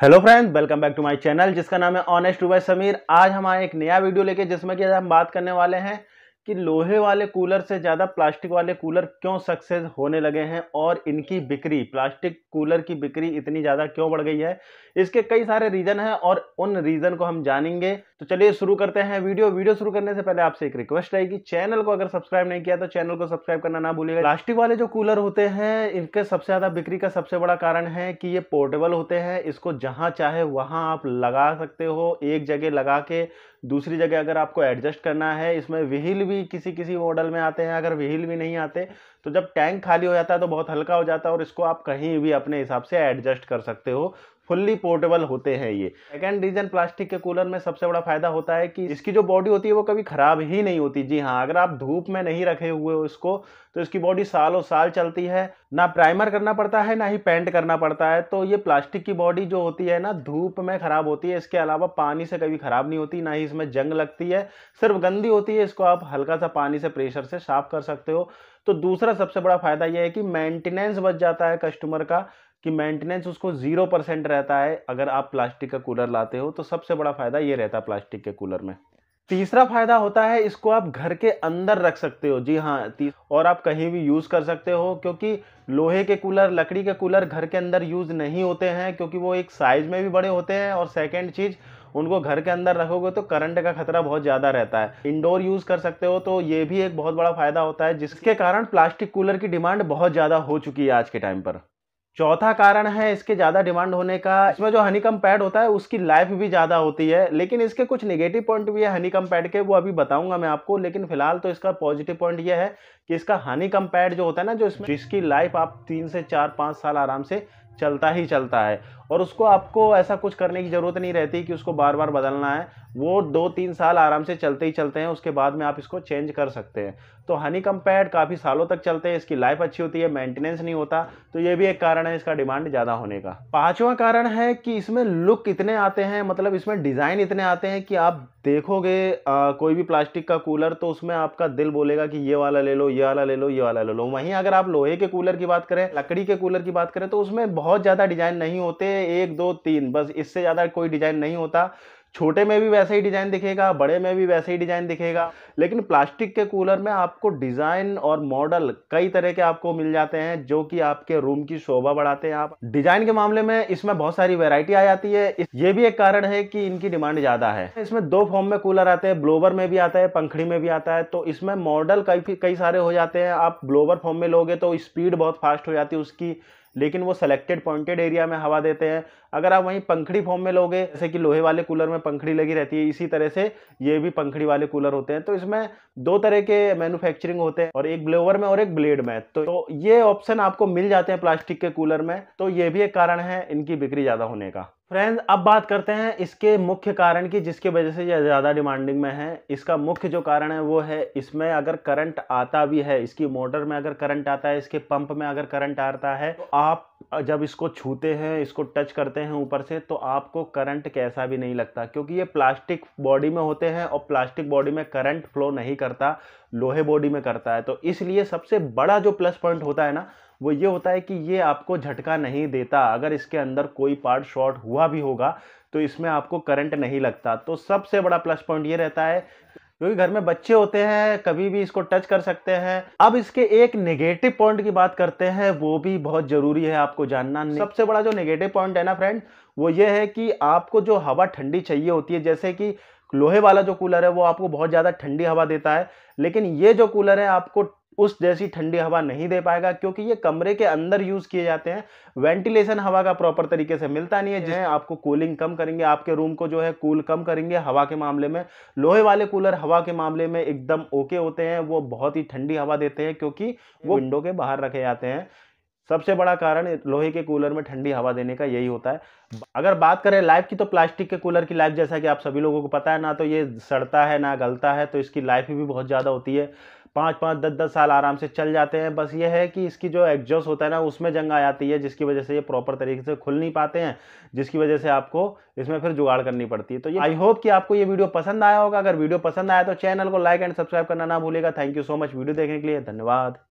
Hello friends, welcome back to my channel जिसका नाम है ऑनेस्ट बाय समीर। आज हम आए एक नया वीडियो लेके जिसमें कि आज हम बात करने वाले हैं कि लोहे वाले कूलर से ज़्यादा प्लास्टिक वाले कूलर क्यों सक्सेस होने लगे हैं और इनकी बिक्री, प्लास्टिक कूलर की बिक्री इतनी ज़्यादा क्यों बढ़ गई है। इसके कई सारे रीज़न हैं और उन रीज़न को हम जानेंगे। तो चलिए शुरू करते हैं वीडियो शुरू करने से पहले आपसे एक रिक्वेस्ट रहेगी, चैनल को अगर सब्सक्राइब नहीं किया तो चैनल को सब्सक्राइब करना ना भूलिएगा। प्लास्टिक वाले जो कूलर होते हैं इनके सबसे ज़्यादा बिक्री का सबसे बड़ा कारण है कि ये पोर्टेबल होते हैं। इसको जहाँ चाहे वहाँ आप लगा सकते हो, एक जगह लगा के दूसरी जगह अगर आपको एडजस्ट करना है। इसमें व्हील भी किसी किसी मॉडल में आते हैं, अगर व्हील भी नहीं आते तो जब टैंक खाली हो जाता है तो बहुत हल्का हो जाता है और इसको आप कहीं भी अपने हिसाब से एडजस्ट कर सकते हो। फुल्ली पोर्टेबल होते हैं ये। सेकंड रीजन प्लास्टिक के कूलर में सबसे बड़ा फायदा होता है कि इसकी जो बॉडी होती है वो कभी खराब ही नहीं होती। जी हाँ, अगर आप धूप में नहीं रखे हुए हो इसको तो इसकी बॉडी सालों साल चलती है। ना प्राइमर करना पड़ता है ना ही पेंट करना पड़ता है। तो ये प्लास्टिक की बॉडी जो होती है ना, धूप में खराब होती है, इसके अलावा पानी से कभी खराब नहीं होती, ना ही इसमें जंग लगती है, सिर्फ गंदी होती है। इसको आप हल्का सा पानी से प्रेशर से साफ कर सकते हो। तो दूसरा सबसे बड़ा फायदा यह है कि मेंटेनेंस बच जाता है कस्टमर का, कि मेंटेनेंस उसको 0% रहता है अगर आप प्लास्टिक का कूलर लाते हो। तो सबसे बड़ा फायदा ये रहता है प्लास्टिक के कूलर में। तीसरा फायदा होता है इसको आप घर के अंदर रख सकते हो। जी हाँ, और आप कहीं भी यूज कर सकते हो, क्योंकि लोहे के कूलर, लकड़ी के कूलर घर के अंदर यूज नहीं होते हैं, क्योंकि वो एक साइज में भी बड़े होते हैं और सेकंड चीज उनको घर के अंदर रखोगे तो करंट का खतरा बहुत ज्यादा रहता है। इंडोर यूज कर सकते हो, तो ये भी एक बहुत बड़ा फायदा होता है, जिसके कारण प्लास्टिक कूलर की डिमांड बहुत ज्यादा हो चुकी है आज के टाइम पर। चौथा कारण है इसके ज़्यादा डिमांड होने का, इसमें जो हनीकम पैड होता है उसकी लाइफ भी ज़्यादा होती है। लेकिन इसके कुछ नेगेटिव पॉइंट भी है हनीकम पैड के, वो अभी बताऊंगा मैं आपको। लेकिन फिलहाल तो इसका पॉजिटिव पॉइंट ये है कि इसका हनीकम पैड जो होता है ना, जो इसमें जिसकी लाइफ आप 3 से 4-5 साल आराम से चलता ही चलता है और उसको आपको ऐसा कुछ करने की ज़रूरत नहीं रहती कि उसको बार बार बदलना है। वो 2-3 साल आराम से चलते ही चलते हैं, उसके बाद में आप इसको चेंज कर सकते हैं। तो हनीकम पैड काफ़ी सालों तक चलते हैं, इसकी लाइफ अच्छी होती है, मेंटेनेंस नहीं होता। तो ये भी एक कारण है इसका डिमांड ज़्यादा होने का। पांचवा कारण है कि इसमें लुक इतने आते हैं, मतलब इसमें डिज़ाइन इतने आते हैं कि आप देखोगे कोई भी प्लास्टिक का कूलर तो उसमें आपका दिल बोलेगा कि ये वाला ले लो, ये वाला ले लो, ये वाला ले लो। वहीं अगर आप लोहे के कूलर की बात करें, लकड़ी के कूलर की बात करें, तो उसमें बहुत ज़्यादा डिज़ाइन नहीं होते, 1 2 3 बस, इससे ज़्यादा कोई डिज़ाइन नहीं होता। छोटे में भी वैसे ही डिज़ाइन दिखेगा, बड़े में भी वैसे ही डिज़ाइन दिखेगा। लेकिन प्लास्टिक के कूलर में आपको डिज़ाइन और मॉडल कई तरह के आपको मिल जाते हैं, जो कि आपके रूम की शोभा बढ़ाते हैं। आप डिज़ाइन के मामले में इसमें बहुत सारी वैरायटी आ जाती है, ये भी एक कारण है कि इनकी डिमांड ज़्यादा है। इसमें 2 फॉर्म में कूलर आते हैं, ब्लोवर में भी आता है, पंखड़ी में भी आता है। तो इसमें मॉडल कई सारे हो जाते हैं। आप ब्लोवर फॉर्म में लोगे तो स्पीड बहुत फास्ट हो जाती है उसकी, लेकिन वो सेलेक्टेड पॉइंटेड एरिया में हवा देते हैं। अगर आप वहीं पंखड़ी फॉर्म में लोगे, जैसे कि लोहे वाले कूलर में पंखड़ी लगी रहती है, इसी तरह से ये भी पंखड़ी वाले कूलर होते हैं। तो इसमें 2 तरह के मैन्युफैक्चरिंग होते हैं, और एक ब्लोवर में और एक ब्लेड में। तो ये ऑप्शन आपको मिल जाते हैं प्लास्टिक के कूलर में। तो ये भी एक कारण है इनकी बिक्री ज़्यादा होने का। फ्रेंड्स, अब बात करते हैं इसके मुख्य कारण की, जिसकी वजह से ये ज़्यादा डिमांडिंग में है। इसका मुख्य जो कारण है वो है, इसमें अगर करंट आता भी है, इसकी मोटर में अगर करंट आता है, इसके पंप में अगर करंट आता है, तो आप जब इसको छूते हैं, इसको टच करते हैं ऊपर से, तो आपको करंट कैसा भी नहीं लगता, क्योंकि ये प्लास्टिक बॉडी में होते हैं और प्लास्टिक बॉडी में करंट फ्लो नहीं करता, लोहे बॉडी में करता है। तो इसलिए सबसे बड़ा जो प्लस पॉइंट होता है ना, वो ये होता है कि ये आपको झटका नहीं देता। अगर इसके अंदर कोई पार्ट शॉर्ट हुआ भी होगा तो इसमें आपको करंट नहीं लगता। तो सबसे बड़ा प्लस पॉइंट ये रहता है, क्योंकि घर में बच्चे होते हैं, कभी भी इसको टच कर सकते हैं। अब इसके एक नेगेटिव पॉइंट की बात करते हैं, वो भी बहुत जरूरी है आपको जानना। सबसे बड़ा जो नेगेटिव पॉइंट है ना फ्रेंड, वो ये है कि आपको जो हवा ठंडी चाहिए होती है, जैसे कि लोहे वाला जो कूलर है वो आपको बहुत ज्यादा ठंडी हवा देता है, लेकिन ये जो कूलर है आपको उस जैसी ठंडी हवा नहीं दे पाएगा, क्योंकि ये कमरे के अंदर यूज किए जाते हैं। वेंटिलेशन हवा का प्रॉपर तरीके से मिलता नहीं है, जिसमें आपको कूलिंग कम करेंगे, आपके रूम को जो है कूल कम करेंगे हवा के मामले में। लोहे वाले कूलर हवा के मामले में एकदम ओके होते हैं, वो बहुत ही ठंडी हवा देते हैं, क्योंकि वो विंडो के बाहर रखे जाते हैं। सबसे बड़ा कारण लोहे के कूलर में ठंडी हवा देने का यही होता है। अगर बात करें लाइफ की, तो प्लास्टिक के कूलर की लाइफ, जैसा कि आप सभी लोगों को पता है ना, तो ये सड़ता है ना गलता है, तो इसकी लाइफ भी बहुत ज़्यादा होती है। 5-5 10-10 साल आराम से चल जाते हैं। बस ये है कि इसकी जो एग्जॉस्ट होता है ना, उसमें जंग आ जाती है, जिसकी वजह से ये प्रॉपर तरीके से खुल नहीं पाते हैं, जिसकी वजह से आपको इसमें फिर जुगाड़ करनी पड़ती है। तो ये आई होप कि आपको ये वीडियो पसंद आया होगा। अगर वीडियो पसंद आया तो चैनल को लाइक एंड सब्सक्राइब करना ना भूलिएगा। Thank you so much video देखने के लिए, धन्यवाद।